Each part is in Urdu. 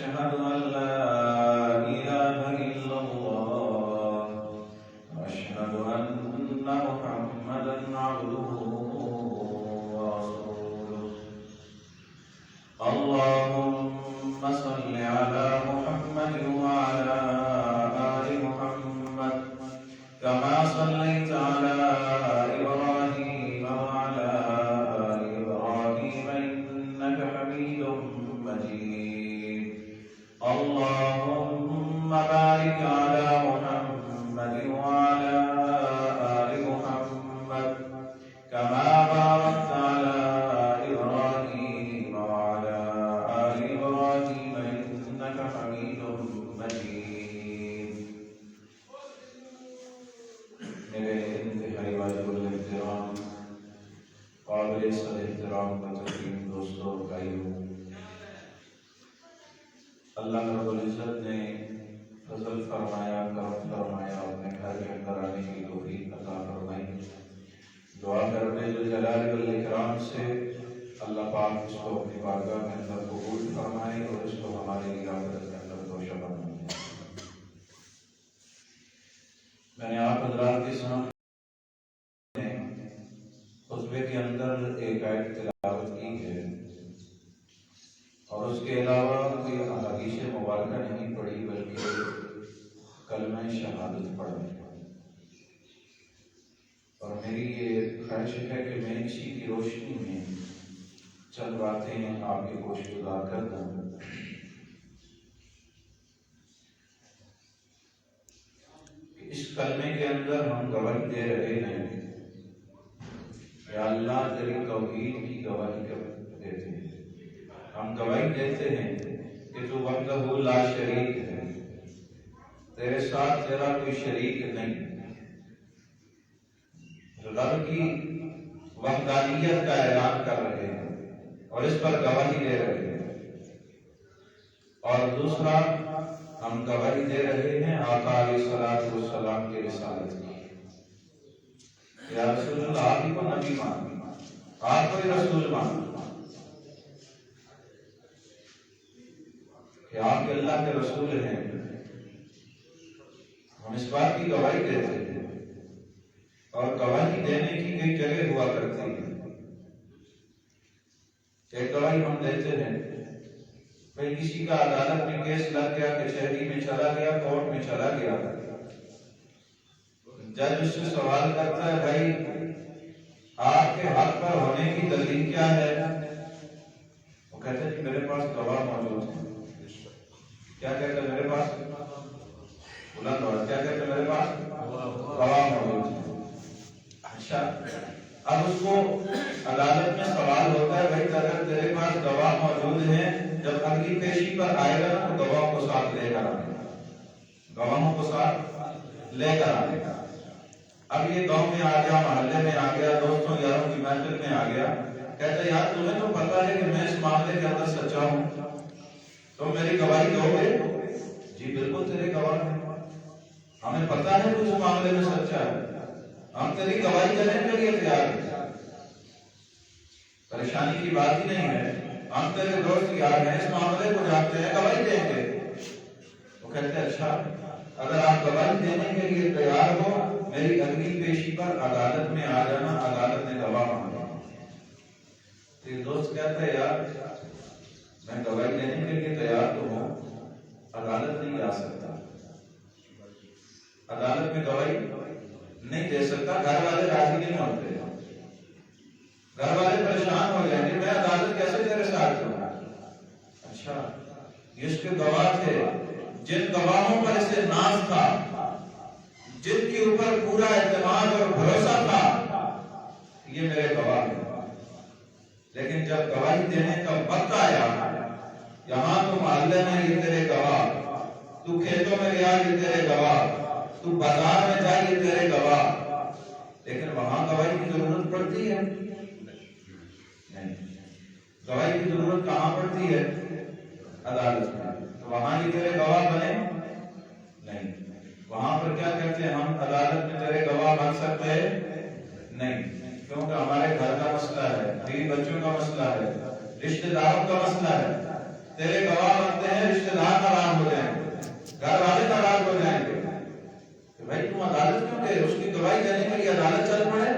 أشهد أن لا إله إلا الله وأشهد أن محمدا عبده ورسوله اللهم صل على محمد وعلى آل محمد كما صليت على إبراهيم وعلى آل إبراهيم إنك حميد مجيد اللهم بارك على محمد وعلى آل محمد كما باركت على إبراهيم وعلى آل إبراهيم إنك حميد مجيد میرے انتہائی واجب الاحترام قابل صد احترام کا تقریم دوستوں بھائیوں، اللہ رب العزت نے فضل فرمایا، کرم فرمایا، اپنے گھر کے اندر آنے کی توفیق عطا فرمائی۔ دعا کرنے جو جلال والاکرام سے اللہ پاک اس کو اپنی بارگاہ میں اندر قبول فرمائے اور اس کو ہمارے لیے آخرت کے اندر توشہ بنائے۔ میں نے آپ حضرات کے سامنے خطبے کے اندر ایک آیت تلاوت کی ہے اور اس کے علاوہ کوئی احادیث مبارکہ نہیں پڑھی بلکہ کلمہ شہادت پڑھا، اور میری یہ خواہش ہے کہ میں اسی کی روشنی میں چند باتیں آپ کے گوش گزار کر دوں۔ اس کلمے کے اندر ہم گواہی دے رہے ہیں، یا اللہ تیری توحید کی گواہی دیتے ہیں، ہم گواہی دیتے ہیں کہ تو وحدہ لا شریک ہے، تیرے ساتھ تیرا کوئی شریک نہیں، رب کی وحدانیت کا اعلان کر رہے ہیں اور اس پر گواہی دے رہے ہیں۔ اور دوسرا، ہم گواہی دے رہے ہیں آقا علیہ الصلوۃ والسلام کے رسالت کی۔ یا رسول اللہ، آپ ہی کو نبی مانو، آپ کو ہی رسول مانو کہ آپ کے اللہ کے رسول ہیں۔ ہم اس بات کی گواہی دیتے ہیں، اور گواہی دینے کی کئی جگہ ہوا کرتی ہے۔ ایک گواہی ہم دیتے ہیں، بھئی کسی کا عدالت میں کیس لگ گیا، کچہری میں چلا گیا، کورٹ میں چلا گیا، جج اس سے سوال کرتا ہے، بھائی آپ کے حق پر ہونے کی دلیل کیا ہے؟ وہ کہتے ہیں کہ میرے پاس گواہ موجود ہے۔ کیا کہتے ہیں؟ میرے پاس بلند اور کیا کہتے ہیں؟ میرے پاس گواہ موجود ہے۔ اچھا، اب اس کو عدالت میں سوال ہوتا ہے، بھائی اگر تیرے پاس گواہ موجود ہیں، جب اگلی پیشی پر آئے گا تو گواہوں کو ساتھ لے کر آئے گا، گواہوں کو ساتھ لے کر آئے گا۔ اب یہ گاؤں میں آ گیا، محلے میں آ گیا، دوستوں یاروں کی محفل میں آ گیا، کہتا ہے یار تمہیں تو پتا ہے کہ میں اس معاملے کے اندر سچا ہوں، تم میری گواہی دو گے؟ جی بالکل تیرے گواہ ہیں، ہمیں پتا ہے تو اس معاملے میں سچا ہے، ہم تیری گواہی دینے کے لیے تیار ہیں، پریشانی کی بات ہی نہیں ہے، ہم تیرے دوست یار ہیں، اس معاملے کو جانتے ہیں، گواہی دیں گے۔ وہ کہتے ہیں اچھا، اگر آپ گواہی دینے کے لیے تیار ہو، میری اگلی پیشی پر عدالت میں آ جانا، عدالت نے گواہ مانگا۔ تو یہ دوست کہتا ہے یار میں گواہی دینے کے لیے تیار تو ہوں، عدالت نہیں جا سکتا، عدالت میں گواہی نہیں دے سکتا، گھر والے راضی نہیں ہوتے، گھر والے پریشان ہو جائیں گے، میں عدالت کیسے تیرے ساتھ ہوں؟ اچھا، یہ اس کے گواہ تھے، جن گواہوں پر اسے ناز تھا، جن کے اوپر پورا اعتماد اور بھروسہ تھا، یہ میرے گواہ ہیں۔ لیکن جب گواہی دینے کا وقت آیا، یہاں تو محلے میں یہ تیرے گواہ، تو کھیتوں میں گیا یہ تیرے گواہ، تو بازار میں جا یہ تیرے گواہ، لیکن وہاں گواہی کی ضرورت پڑتی ہے؟ نہیں، گواہی کی ضرورت کہاں پڑتی ہے؟ عدالت میں۔ تو وہاں یہ تیرے گواہ بنے؟ نہیں، وہاں پر کیا کہتے ہیں ہم، عدالت میں تیرے گواہ بن سکتے ہیں؟ نہیں، کیونکہ ہمارے گھر کا مسئلہ ہے، بیوی بچوں کا مسئلہ ہے، رشتہ داروں کا مسئلہ ہے، تیرے گواہ بنتے ہیں رشتہ دار ناراض ہو جائیں گے، گھر والے ناراض ہو جائیں گے کہ بھائی تم عدالت کیوں گئے، اس کی گواہی دینے کے لیے عدالت چل پڑے۔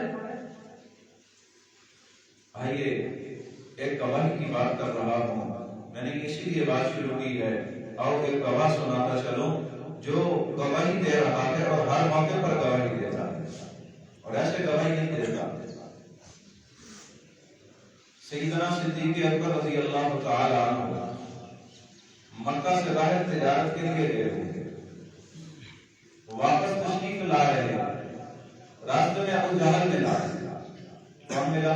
آئیے ایک گواہی کی بات کر رہا ہوں، میں نے اسی لیے بات شروع کی ہے، اور ایک گواہ سناتا چلوں جو گواہی دے رہا ہے اور ہر موقع پر گواہی دیتا ہے اور ایسے گواہی نہیں دیتا۔ سیدنا صدیق اکبر رضی اللہ تعالی عنہ مکہ سے باہر تجارت کے لیے گئے ہوئے، واپس تشریف لا رہے ہیں، راستے میں ابو جہل ملا۔ کون ملا؟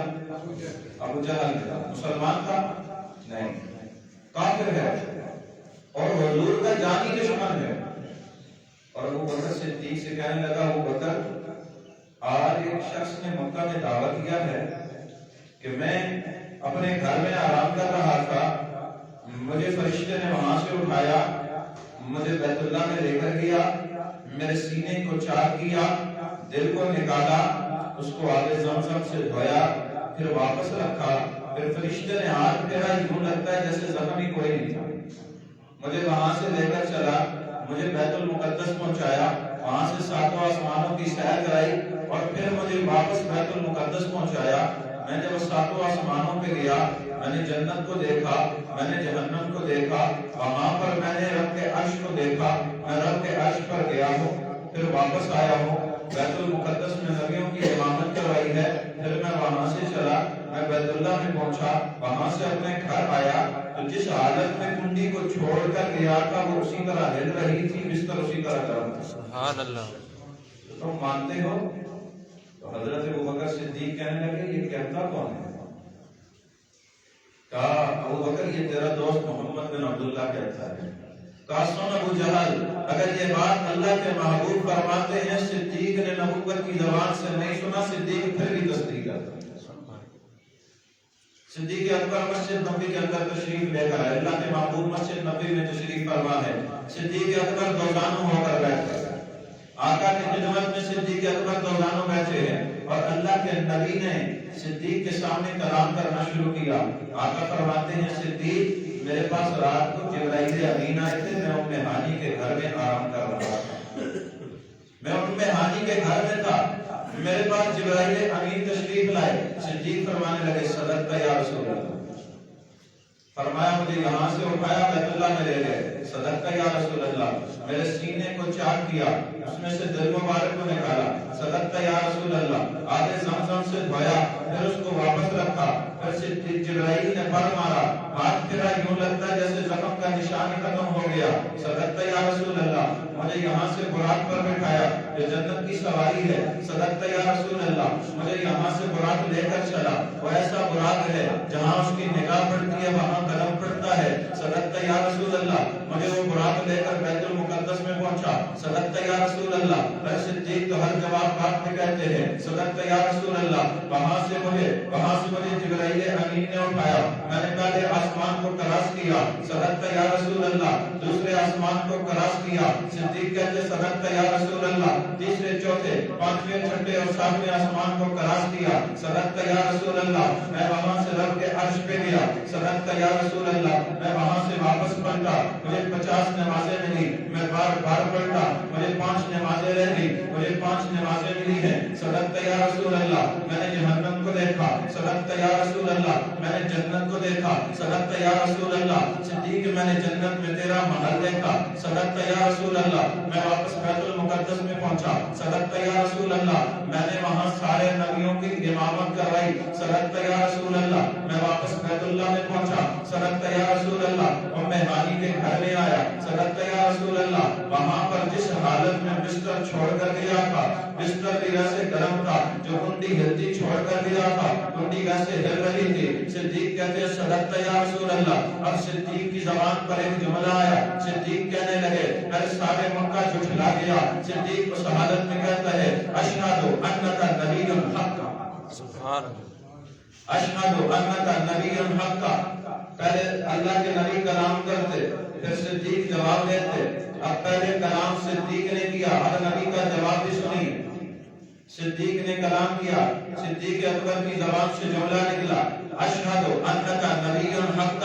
ابو جہل ملا۔ مسلمان تھا؟ نہیں، کافر ہے اور حضور کا جانی دشمن ہے۔ اور ابو بکر صدیق سے کہنے لگا، ابو بکر آج ایک شخص نے مکہ میں دعوت دیا ہے کہ میں اپنے گھر میں آرام کر رہا تھا، مجھے فرشتے نے وہاں سے اٹھایا، مجھے بیت اللہ میں لے کر گیا، میرے سینے کو چاک کیا، دل کو نکالا، اس کو آب زمزم سے دھویا، پھر واپس رکھا، پھر فرشتے نے ہاتھ پھیرا، یوں لگتا ہے جیسے زخم ہی کوئی نہیں تھا۔ مجھے وہاں سے لے کر چلا، مجھے بیت المقدس پہنچایا، وہاں سے ساتوں آسمانوں کی سیر کرائی اور پھر مجھے واپس بیت المقدس پہنچایا۔ میں نے وہ ساتوں آسمانوں پہ گیا، میں نے جنت کو دیکھا، میں نے جہنم کو دیکھا، وہاں پر میں نے رب کے عرش کو دیکھا، میں رب کے عرش پر گیا ہوں، پھر واپس آیا ہوں، بیت المقدس میں نبیوں کی امامت کروائی ہے، پھر میں وہاں سے چلا، میں بیت اللہ میں پہنچا، وہاں سے اپنے گھر آیا، تو جس حالت میں کنڈی کو چھوڑ کر گیا تھا وہ اسی طرح ہل رہی تھی، بستر اسی طرح گرم تھا۔ سبحان اللہ۔ تم مانتے ہو؟ تو حضرت ابوبکر صدیق کہنے لگے، یہ کہتا کون ہے؟ کہا ابو بکر یہ تیرا دوست محمد بن عبداللہ کہتا ہے۔ کہا سن ابو جہل، اگر یہ بات اللہ کے محبوب فرماتے ہیں صدیق نے نبوت کی زبان سے نہیں سنا، صدیق پھر بھی تصدیق کرتا ہے۔ صدیق اکبر مسجد نبی کے اندر تشریف لے کر آئے، اللہ کے محبوب مسجد نبی میں تشریف فرما ہے، صدیق اکبر دوزانوں ہو کر بیٹھے، آقا کی خدمت میں صدیق اکبر دوزانوں بیٹھے ہیں اور اللہ کے نبی نے صدیق کے سامنے کلام کرنا شروع کیا۔ آقا فرماتے ہیں صدیق میرے پاس رات کو جبرائیل امین آئے تھے، میں ام ہانی کے گھر میں آرام کر رہا تھا، میں ام ہانی کے گھر میں تھا، میرے پاس جبرائیل امین تشریف لائے۔ صدیق فرمانے لگے صدقت یا رسول اللہ، فرمایا مجھے یہاں سے اٹھایا بیت اللہ میں لے گئے، صدقت یا رسول اللہ، میرے سینے کو چاک کیا، اس میں سے دل مبارک کو نکالا، صدقت یا رسول اللہ، آگے زمزم سے دھویا، پھر اس کو واپس رکھا، پھر سے جبرائیل نے پر مارا، ہاتھ پھرا، یوں لگتا ہے جیسے زخم کا نشان ختم ہو گیا، صدقت یا رسول اللہ، مجھے یہاں سے براق پر بٹھایا، جو جنت کی سواری ہے، صدقت یا رسول اللہ، مجھے یہاں سے براق لے کر چلا، وہ ایسا براق ہے جہاں اس کی نگاہ پڑتی ہے وہاں قدم پڑتا ہے، صدقت یا رسول اللہ، مجھے وہ براق لے کر بیت المقدس میں پہنچا، صدقت یا رسول اللہ، اے صدیق تو ہر جواب بات میں کہتے ہیں، صدقت یا رسول اللہ، وہاں سے مجھے جبرائیل امین نے اٹھایا، میں نے پہلے آسمان کو کراس کیا، صدقت یا رسول اللہ، دوسرے آسمان کو کراس کیا، صدیق کہتے صدقت یا رسول اللہ، تیسرے چوتھے پانچویں چھٹے اور ساتویں آسمان کو کراس کیا، صدقت یا رسول اللہ، میں وہاں سے رب کے عرش پہ گیا، صدقت یا رسول اللہ، میں وہاں سے واپس پلٹا، مجھے 50 نمازیں ملی، میں بار بار پلٹا، مجھے 5 نمازیں رہ گئی، مجھے 5 نمازیں ملی ہیں، صدقت یا رسول اللہ، میں نے جہنم کو دیکھا، صدقت یا رسول اللہ، میں نے جنت کو دیکھا، صدقت یا رسول اللہ، صدیق میں نے جنت میں تیرا محل دیکھا، صدقت یا رسول اللہ، میں واپس بیت المقدس میں پہنچا، صدقت یا رسول اللہ، میں نے وہاں سارے نبیوں کی امامت کروائی، صدقت یا رسول اللہ، میں واپس بیت اللہ میں پہنچا، صدقت یا رسول اللہ، ام ہانی کے گھر میں آیا، صدقت یا رسول اللہ، وہاں پر جس حالت میں بستر چھوڑ کر گیا تھا، بستر بھی ویسے گرم تھا، جو کنڈی ہلتی چھوڑ کر گیا تھا، کنڈی ویسے ہل رہی تھی، صدیق کہتے ہیں صدقت یا رسول اللہ، اب صدیق کی زبان پر ایک جملہ آیا، صدیق کہنے لگے اے سارے مکہ جھٹلا گیا، صدیق اس حالت میں کہتا ہے اشہد انک نبی حق، سبحان اللہ، اشہد انک نبی حق، پہلے اللہ کے نبی کلام کرتے پھر صدیق جواب دیتے، اب پہلے کلام صدیق نے کیا، اب نبی کا جواب بھی سنیے، صدیق نے کلام کیا، صدیق اکبر کی زبان سے جملہ نکلا اشہد انک نبی حق،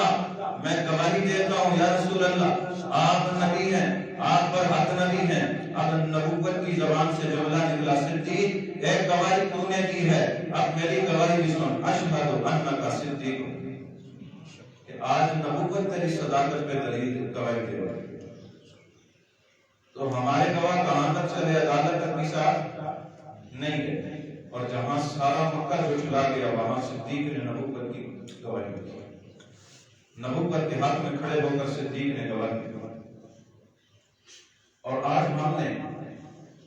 میں گواہی دیتا ہوں یا رسول اللہ آپ نبی ہیں، آپ پر حق نبی ہیں۔ اب نبوت کی زبان سے جملہ نکلا صدیق، ایک گواہی تو نے دی ہے، اب میری گواہی بھی سن، اشہد انک صدیق، کہ آج نبوت تیری صداقت پہ دلیل گواہی دے رہا ہے۔ تو ہمارے گواہ کہاں تک چلے؟ عدالت تک بھی ساتھ نہیں ہے، اور جہاں سارا مکہ جو چلا گیا وہاں صدیق نے نبوت کی گواہی دی، نبوت کے حق میں کھڑے ہو کر صدیق نے گواہی دی۔ اور آج ہم نے،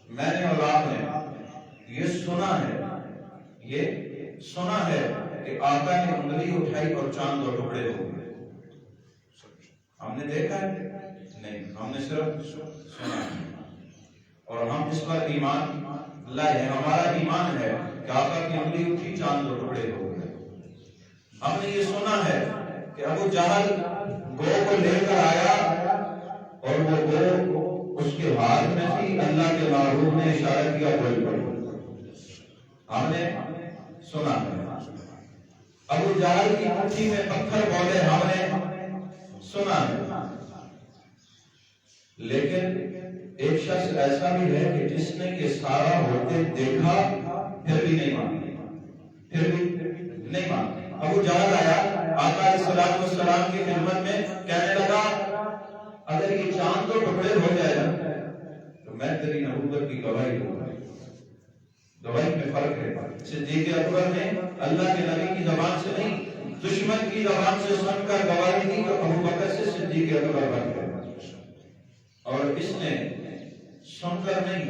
میں نے اور آپ نے یہ سنا ہے کہ آقا نے انگلی اٹھائی اور چاند دو ٹکڑے ہو گئے۔ ہم نے دیکھا ہے نہیں، ہم نے صرف سنا ہے، اور ہم اس پر ایمان لائے ہیں۔ ہمارا ایمان ہے کہ آقا کی انگلی اٹھی، چاند دو ٹکڑے ہو گئے۔ ہم نے یہ سنا ہے کہ ابو جہل گو کو لے کر آیا اور وہ گو اس کے ہاتھ میں تھی، اللہ کے محبوب نے اشارہ کیا بول پڑو۔ ہم نے سنا ہے ابو جہل کی مٹھی میں پتھر بولے، ہم نے سنا ہے۔ لیکن ایک شخص ایسا بھی ہے کہ جس نے یہ سارا ہوتے دیکھا پھر بھی نہیں مانا، ابو جہل آیا آقا علیہ السلام کی خدمت میں، کہنے لگا اگر یہ چاند تو ٹکڑے ہو جائے نا تو میں تیری نبوت کی گواہی دوں گا۔ گواہی میں فرق ہے۔ صدیق اکبر نے اللہ کے نبی کی زبان سے نہیں، دشمن کی زبان سے سن کر گواہی دی تو ابو بکر سے صدیق اکبر بن گئے، اور اس نے سن کر نہیں،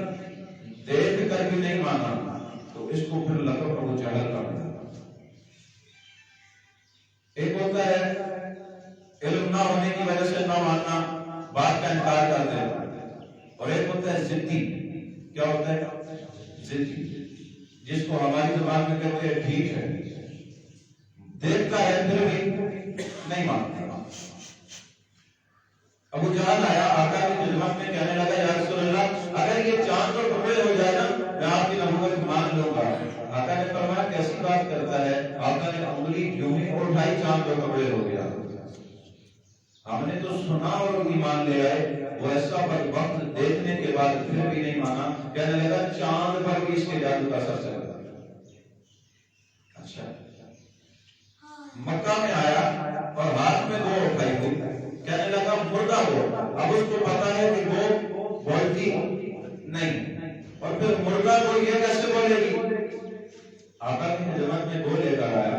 دیکھ کر بھی نہیں مانا تو اس کو پھر لقب ابو جہل کا ملا۔ ایک ہوتا ہے علم نہ ہونے کی وجہ سے نہ ماننا، بات کا انکار کر دینا، اور ایک ہوتا ہے ضدی۔ کیا ہوتا ہے؟ ضدی، جس کو ہماری زبان میں کہتے ہیں ٹھیک ہے، دیکھتا ہے پھر بھی نہیں مانتا۔ ابو جہل آیا آقا کی خدمت میں، کہنے لگا یا رسول اللہ اگر یہ چاند پر ٹکڑے ہو جائے نا میں آپ کی نبوت مان لوں گا۔ آقا نے فرمایا کیسی بات کرتا ہے؟ آقا نے انگلی یوں ہی اٹھائی، چاند پر ٹکڑے ہو گیا۔ ہم نے تو سنا اور ایمان لے آئے، وہ ایسا وقت دیکھنے کے بعد پھر بھی نہیں مانا، کہنے لگا چاند پر بھی اس کے جادو کا اثر چل رہا ہے۔ اچھا، مکہ میں آیا اور ہاتھ میں گو اٹھائی ہوئی، کہنے لگا مردہ گو۔ اب اس کو پتا ہے کہ گو بولتی نہیں، اور پھر مردہ گو یہ کیسے بولے گی؟ آقا کی خدمت میں گو لے کر آیا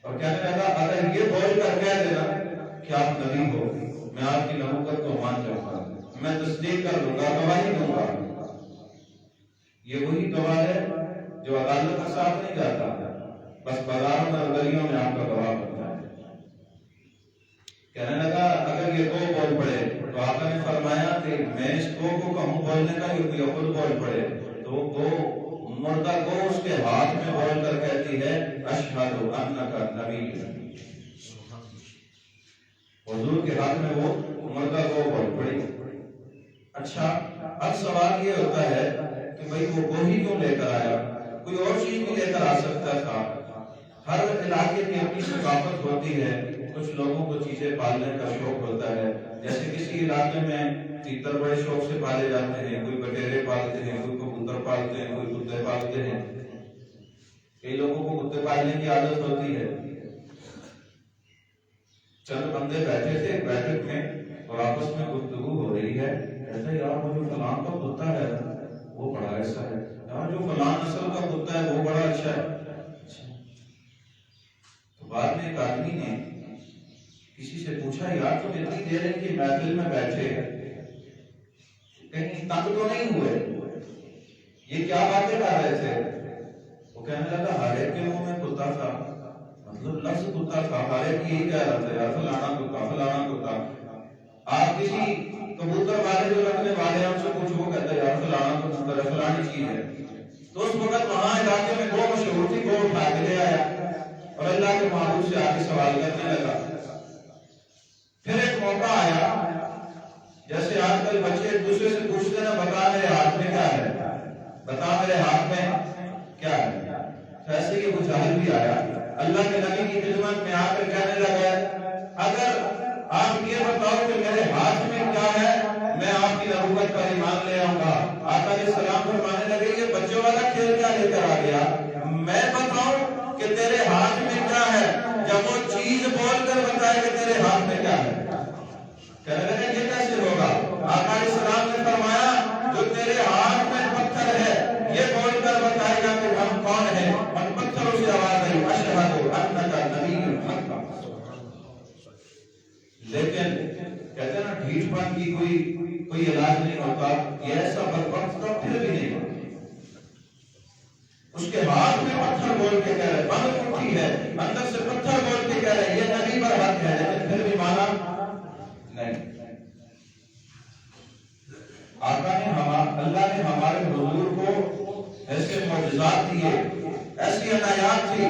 اور کہنے لگا اگر یہ بول کر کہہ دینا کہ آپ نبی ہو، میں آپ کی نبوت کو مان جاؤں گا، میں تصدیق کر لوں گا، گواہی دوں گا۔ یہ وہی گواہ ہے جو عدالت کا ساتھ نہیں جاتا، بس بازاروں میں اور گلیوں میں آپ کا گواہ بنتا ہے۔ کہنے لگا اگر یہ گو بول پڑے تو آقا نے فرمایا کہ میں اس گو کو کہوں بولنے کا، یہ خود بول پڑے تو گو، مردہ گو اس کے ہاتھ میں بول کر کہتی ہے اشہد انک نبی۔ حضور کے ہاتھ میں وہ مردہ گو بول پڑی۔ اچھا، اب سوال یہ ہوتا ہے کہ بھئی وہ گو ہی کیوں لے کر آیا؟ کوئی اور چیز بھی لے کر آ سکتا تھا۔ ہر علاقے کی اپنی ثقافت ہوتی ہے، کچھ لوگوں کو چیزیں پالنے کا شوق ہوتا ہے، جیسے کسی علاقے میں تیتر بڑے شوق سے پالے جاتے ہیں، کوئی بٹیرے پالتے ہیں، کوئی کبوتر پالتے ہیں، کوئی کتے پالتے ہیں۔ کئی لوگوں کو کتے پالنے کی عادت ہوتی ہے۔ چند بندے بیٹھے تھے بیٹھک میں اور آپس میں گفتگو ہو رہی ہے، کہتے یار وہ جو فلاں کا کتا ہے وہ بڑا ایسا ہے، یار جو فلاں نسل کا کتا ہے وہ بڑا اچھا ہے۔ تو بعد میں ایک آدمی نے کسی سے پوچھا یار تم اتنی دیر ان کی محفل میں بیٹھے کہیں تنگ تو نہیں ہوئے؟ یہ کیا باتیں کر رہے تھے؟ وہ کہنے لگا ہر ایک کے منہ میں کتا تھا، مطلب لفظ کتا تھا، ہر ایک یہی کہہ رہا تھا یار فلانا کتا فلانا کتا۔ آپ کسی کبوتر والے جو رکھنے والے ہیں ان سے پوچھو، وہ کہتا ہے یار فلانا کبوتر ہے، فلانی چیز ہے۔ تو اس وقت وہاں علاقے میں گو مشہور تھی، گو اٹھا کے لے آیا اور اللہ کے محبوب سے آگے سوال کرنے لگا۔ پھر ایک موقع آیا، جیسے آج کل بچے ایک دوسرے سے پوچھتے نا بتا میرے ہاتھ میں کیا ہے، بتا میرے ہاتھ میں کیا ہے، ایسے ہی ابو جہل بھی آیا، اللہ کے نبی کی خدمت میں آ کر کہنے لگا اگر آپ یہ بتاؤ کہ میرے ہاتھ میں کیا ہے میں آپ کی نبوت پر ایمان لے آؤں گا۔ آقا علیہ السلام فرمانے لگے یہ بچوں والا کھیل کیا لے کر آ گیا، میں بتاؤں کہ تیرے ہاتھ میں کیا ہے، جب وہ چیز بول کر بتائے کہ تیرے ہاتھ میں کیا ہے، کہنے لگے یہ کیسے ہوگا؟ آقا علیہ السلام نے فرمایا جو تیرے ہاتھ میں پتھر ہے یہ بول کر بتائے گا کہ ہم کون ہیں، اور پتھروں سے آواز آئی اشہد انک نبی حق۔ لیکن کہتے ہیں نا ڈھیٹ پن کی کوئی علاج نہیں ہوتا، یہ ایسا بدبخت کا پھر بھی نہیں ہوتا۔ اس کے ہاتھ میں پتھر بول کے کہہ رہے، بند اٹھی ہے اندر سے پتھر بول کے کہہ رہے یہ نبی پر حق ہے، لیکن پھر بھی مانا نہیں۔ آقا نے اللہ نے ہمارے حضور کو ایسے معجزات دیے، ایسی عنایات تھی،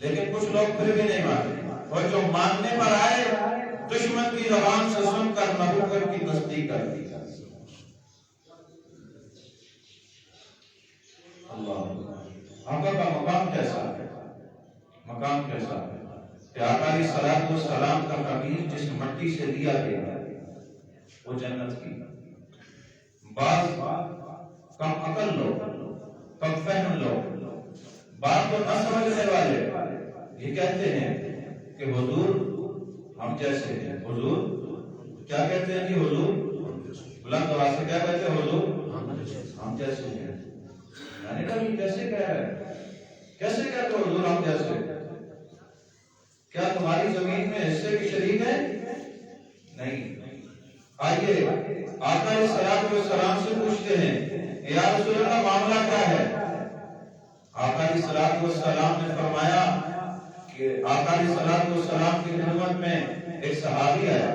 لیکن کچھ لوگ پھر بھی نہیں مانے، اور جو ماننے پر آئے دشمن کی زبان سے سن کر نبوت کی تصدیق کر دی۔ اللہ آقا کا مقام کیسا ہے، مقام کیسا ہے کہ آقا علیہ السلام کا قبیل جس مٹی سے لیا گیا وہ جنت کی۔ بعض کم عقل لوگ، کم فہم لوگ، بات کو نہ سمجھنے والے یہ کہتے ہیں کہ حضور ہم جیسے ہیں، حضور کیا کہتے ہیں جی، حضور بلند آواز سے کیا کہتے ہیں، حضور ہم جیسے ہیں۔ میں نے کہا یہ کیسے کہہ رہے ہیں، کیسے کہتے ہو حضور ہم جیسے، کیا تمہاری زمین میں حصے کی شریک ہے؟ نہیں۔ آئیے آقا علیہ السلام سے پوچھتے ہیں یا رسول اللہ معاملہ کیا ہے؟ آقا علیہ السلام نے فرمایا کہ آقا علیہ السلام کی خدمت میں ایک صحابی آیا،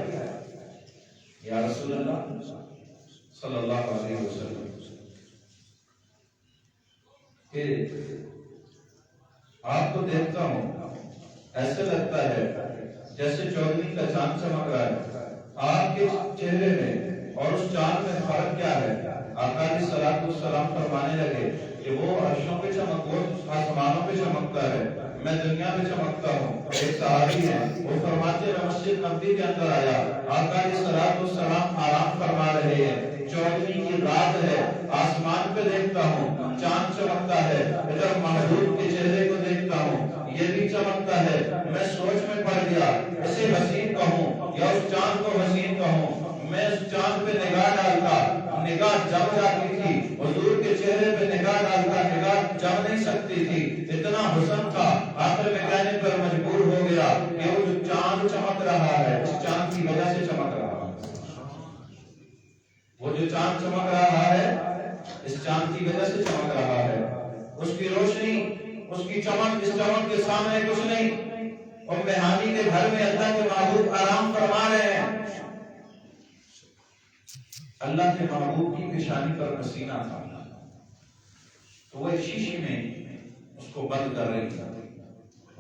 یا رسول اللہ صلی اللہ علیہ وسلم کہ آپ کو دیکھتا ہوں ایسے لگتا ہے جیسے چودھویں کا چاند چمک رہا ہے، آپ کے چہرے میں اور اس چاند میں فرق کیا ہے؟ آقا علیہ السلام فرمانے لگے کہ وہ عرشوں پہ چمک، وہ آسمانوں پہ چمکتا ہے، میں دنیا میں چمکتا ہوں۔ ایک صحابی ہے وہ فرماتے ہیں مسجد نبوی کے اندر آیا، آقا علیہ السلام آرام فرما رہے ہیں، چودھویں کی رات ہے، آسمان پہ دیکھتا ہوں چاند چمکتا ہے، ادھر محبوب کے چہرے کو دیکھتا ہوں یہ بھی چمکتا ہے، میں سوچ میں پڑ گیا اسے حسین کہوں یا اس چاند کو حسین کہوں۔ میں اس چاند پہ نگاہ ڈالتا، نگاہ جم جاتی تھی، حضور کے چہرے پہ نگاہ ڈالتا، نگاہ جم نہیں سکتی تھی، اتنا حسن تھا۔ آخر میں کہنے پر مجبور ہو گیا کہ وہ جو چاند چمک رہا ہے اس چاند کی وجہ سے چمک رہا ہے، وہ جو چاند چمک رہا ہے اس چاند کی وجہ سے چمک رہا ہے، اس کی روشنی، اس کی چمک، اس چمک کے سامنے کچھ نہیں۔ ام ہانی کے گھر میں اللہ کے محبوب آرام فرما رہے ہیں، اللہ کے محبوب کی پیشانی پر پسینہ تھا، تو وہ ایک شیشے میں اس کو بند کر رہی تھی۔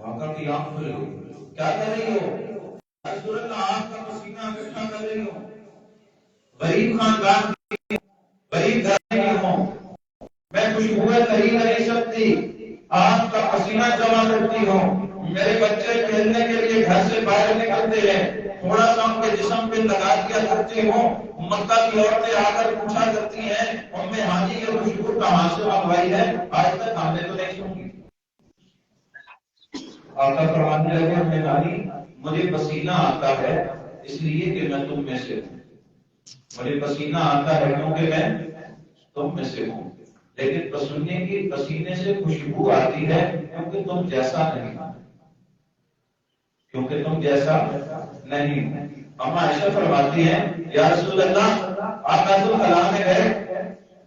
آقا کی آنکھ کھل گئی، کیا کر رہی ہو؟ رسول اللہ آپ کا پسینہ اکٹھا کر رہی ہو، غریب خاندان کی، غریب گھر کی ہوں، میں خوشبوئیں خرید نہیں سکتی، آپ کا پسینہ جمع کرتی ہوں، میرے بچے کھیلنے کے لیے گھر سے باہر نکلتے ہیں، تھوڑا سا ان کے جسم پہ لگا دیا کرتی ہوں، مکہ کی عورتیں آ کر پوچھا کرتی ہیں ام ہانی یہ خوشبو کہاں سے منگوائی ہے، آج تک ہم نے تو نہیں سنی۔ آقا فرمانے لگے ام ہانی مجھے پسینہ آتا ہے اس لیے کہ میں تم میں سے ہوں، مجھے پسینہ آتا ہے کیونکہ میں تم میں سے ہوں، لیکن پسینے سے خوشبو آتی ہے کیونکہ تم جیسا نہیں، کیونکہ تم جیسا نہیں۔ اما عائشہ فرماتی ہیں یا رسول اللہ آپ بیت الخلاء میں گئے،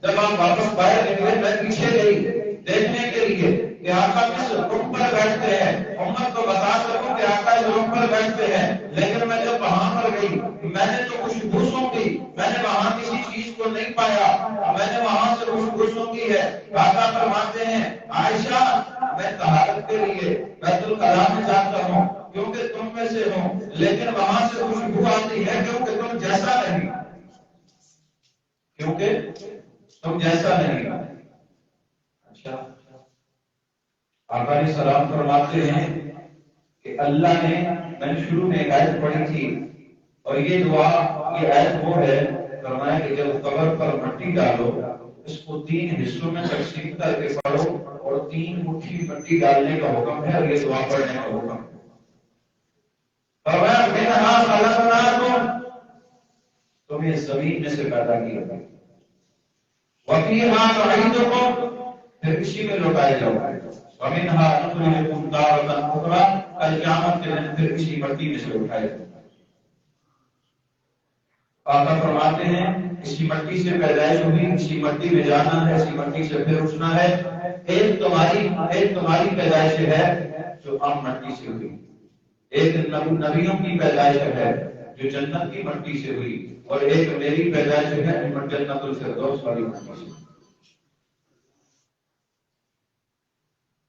جب آپ واپس باہر نکلے میں پیچھے گئی دیکھنے کے لیے کہ آقا کس رخ پر بیٹھتے ہیں، امت کو بتا سکوں کہ آقا اس رخ پر بیٹھتے ہیں، لیکن میں جب وہاں پر گئی میں نے تو خوشبو سونگی، میں نے وہاں کسی چیز کو نہیں پایا، میں نے وہاں سے خوشبو سونگی ہے۔ آقا فرماتے ہیں عائشہ میں طہارت کے لیے بیت الخلاء میں جاتا ہوں کیونکہ تم میں سے ہوں، لیکن وہاں سے خوشبو آتی ہے کیونکہ تم جیسا نہیں، کیونکہ تم جیسا نہیں۔ اچھا آقا علیہ السلام فرماتے ہیں کہ اللہ نے میں نے شروع میں ایک آیت پڑھی تھی، اور یہ دعا، یہ آیت وہ ہے، فرمایا کہ جب قبر پر مٹی ڈالو اس کو 3 حصوں میں تقسیم کر کے پڑھو، اور 3 مٹھی مٹی ڈالنے کا حکم ہے اور یہ دعا پڑھنے کا حکم ہے۔ فرمایا منہا خلقناکم، تمہیں زمین میں سے پیدا کیا، وفیہا نعیدکم، پھر اسی میں لوٹائے جاؤ، ومنہا نخرجکم تارۃ اخری، کل قیامت کے دن پھر اسی مٹی میں سے اٹھائے جاؤ۔ آقا فرماتے ہیں اسی مٹی سے پیدائش ہوئی، اسی مٹی میں جانا ہے، اسی مٹی سے پھر اٹھنا ہے۔ ایک تمہاری پیدائش ہے جو عام مٹی سے ہوئی، ایک نبیوں کی پیدائش ہے جو جنت کی مٹی سے ہوئی، اور ایک میری پیدائش ہے جو جنت الفردوس والی مٹی سے۔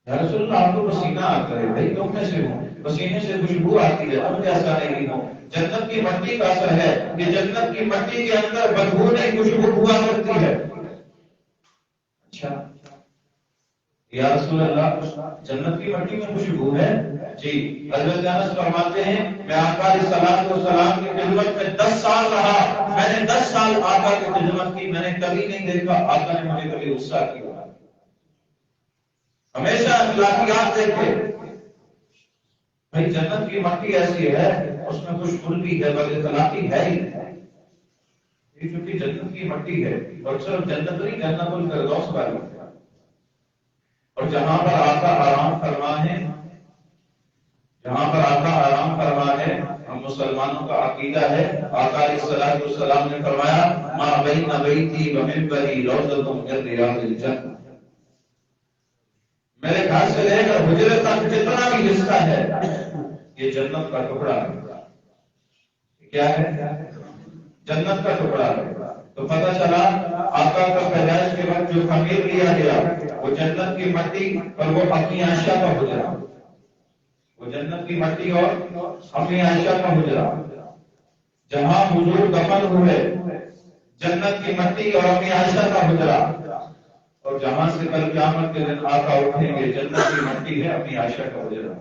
یا رسول اللہ آپ کو پسینہ آتا ہے، بھائی تم میں سے ہوں، پسینے سے خوشبو آتی ہے، تم جیسا نہیں ہو۔ جنت کی مٹی کا اثر ہے کہ جنت کی مٹی کے اندر بدبو نہیں، خوشبو ہوا کرتی ہے۔ اچھا یا رسول اللہ جنت کی مٹی میں خوشبو ہے؟ جی، حضرت انس فرماتے ہیں میں آقا علیہ الصلوۃ والسلام کی خدمت میں 10 سال رہا، میں نے 10 سال آقا کی خدمت کی، میں نے کبھی نہیں دیکھا آقا نے مجھے کبھی غصہ کیا، ہمیشہ اخلاقیات دیکھے۔ بھائی جنت کی مٹی ایسی ہے اس میں کچھ پھول بھی ہے، بد اخلاقی ہے ہی نہیں، یہ چونکہ جنت کی مٹی ہے، اور صرف جنت نہیں، جنت الفردوس والی، اور جہاں پر آقا آرام فرما ہے، جہاں پر آقا آرام فرما ہے، ہم مسلمانوں کا عقیدہ ہے، آقا علیہ الصلوۃ والسلام نے فرمایا ما بین بیتی و منبری روضۃ من ریاض الجنہ، میرے گھر سے لے کر حجرے تک جتنا بھی حصہ ہے یہ جنت کا ٹکڑا ہے۔ کیا ہے؟ جنت کا ٹکڑا ہے۔ تو پتہ چلا آقا کا پیدائش کے وقت جو خمیر لیا گیا وہ جنت کی مٹی اور وہ اپنی عائشہ کا حجرا، وہ جنت کی مٹی اور اپنی عائشہ کا حجرا، جہاں حضور دفن ہوئے جنت کی مٹی اور اپنی عائشہ کا حجرا، اور جہاں سے کل قیامت کے دن آقا اٹھیں گے جنت کی مٹی ہے اپنی عائشہ کا حجرا۔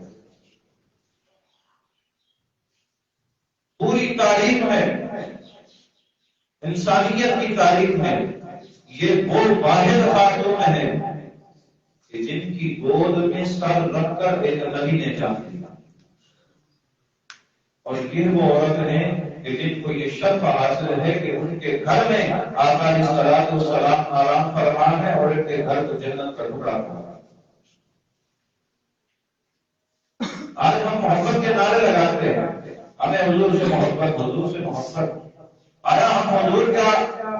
پوری تاریخ میں، انسانیت کی تاریخ میں یہ وہ واحد خاتون ہے کہ جن کی گود میں سر رکھ کر ایک نبی نے جان دیا، اور یہ وہ عورت ہیں کہ جن کو یہ شرف حاصل ہے کہ ان کے گھر میں آقا علیہ الصلوۃ والسلام آرام فرما ہے، اور ان کے گھر کو جنت کا ٹکڑا ہوا۔ آج ہم محبت کے نعرے لگاتے ہیں، ہمیں حضور سے محبت، حضور سے محبت، آیا ہم حضور کا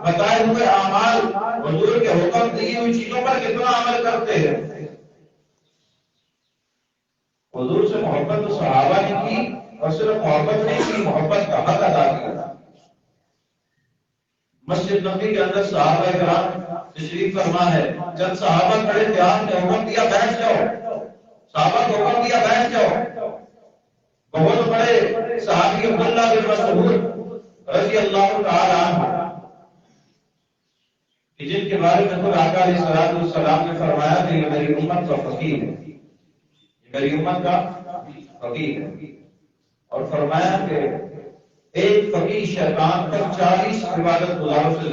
بتائے ہوئے اعمال، حضور کے حکم دی ہوئی چیزوں پر کتنا عمل کرتے ہیں؟ حضور سے محبت تو صحابہ نے کی، اور صرف محبت نہیں کی، محبت کا حق ادا کیا۔ مسجد نبوی کے اندر صحابہ کرام تشریف فرما ہے، جب صحابہ کھڑے تھے آپ نے حکم دیا بیٹھ جاؤ، صحابہ کو حکم دیا بیٹھ جاؤ۔ بہت بڑے صحابی عبداللہ بن مسعود رضی اللہ تعالی عنہ، جن کے بارے میں خود آقا علیہ الصلوۃ والسلام نے فرمایا کہ یہ میری امت کا فقیر ہے، یہ میری امت کا فقیر ہے، اور فرمایا کہ ایک فقیر شیطان پر 40 عبادت گزاروں سے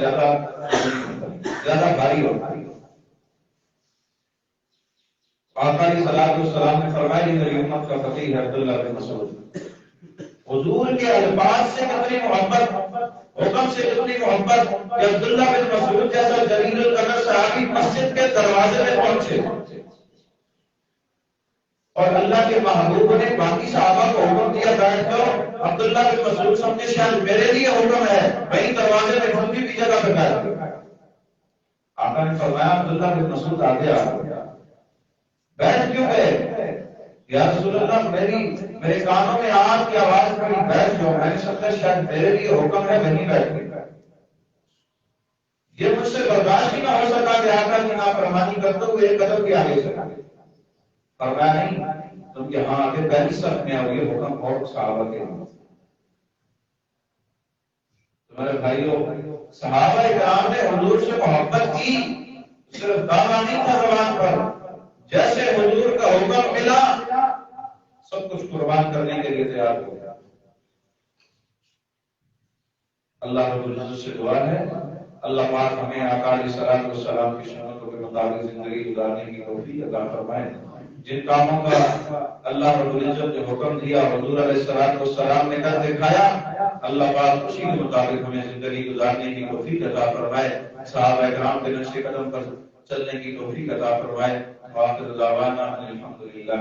زیادہ بھاری ہوتا ہے۔ آقا علیہ الصلوۃ والسلام نے فرمایا کہ میری امت کا فقیر ہے عبداللہ بن مسعود۔ حضور کے الفاظ سے کتنی محبت، حکم سے کتنی محبت کہ عبداللہ بن مسعود جیسا جلیل القدر صحابی مسجد کے دروازے میں پہنچے، اور اللہ کے محبوب نے باقی صحابہ کو حکم دیا بیٹھ جاؤ، عبداللہ بن مسعود سمجھے شاید میرے لیے حکم ہے، وہیں دروازے میں ڈھونڈی بھی جگہ پہ بیٹھ گئے۔ آقا نے فرمایا عبداللہ بن مسعود آگے آ گیا، بیٹھ کیوں گئے؟ یا رسول اللہ میرے کانوں میں آپ کی آواز پڑی بیٹھ جاؤ، میں نے سمجھا شاید میرے لیے حکم ہے، وہیں بیٹھ گئے۔ یہ مجھ سے برداشت ہی نہ ہو سکا کہ آقا کی نافرمانی کرتے ہوئے ایک قدم بھی آگے چلا۔ فرمایا نہیں، تم یہاں آگے پہلی صف میں آؤ، یہ حکم اور صحابہ کے لیے۔ تمہارے بھائیوں، صحابہ کرام نے حضور سے محبت کی، صرف دعویٰ نہیں تھا زبان پر، جیسے حضور کا حکم ملا سب کچھ قربان کر کرنے کے لیے تیار ہو گیا۔ اللہ رب العزت سے دعا ہے اللہ پاک ہمیں آقا علیہ الصلوۃ والسلام کی سنتوں کے مطابق زندگی گزارنے کی توفیق عطا فرمائے۔ جن کاموں کا اللہ رب العزت نے حکم دیا حضور علیہ الصلوۃ والسلام نے کر دکھایا، اللہ پاک اسی کے مطابق ہمیں زندگی گزارنے کی توفیق عطا فرمائے، صحابہ کرام کے نقش قدم پر چلنے کی توفیق عطا فرمائے۔ وآخر دعوانا الحمدللہ۔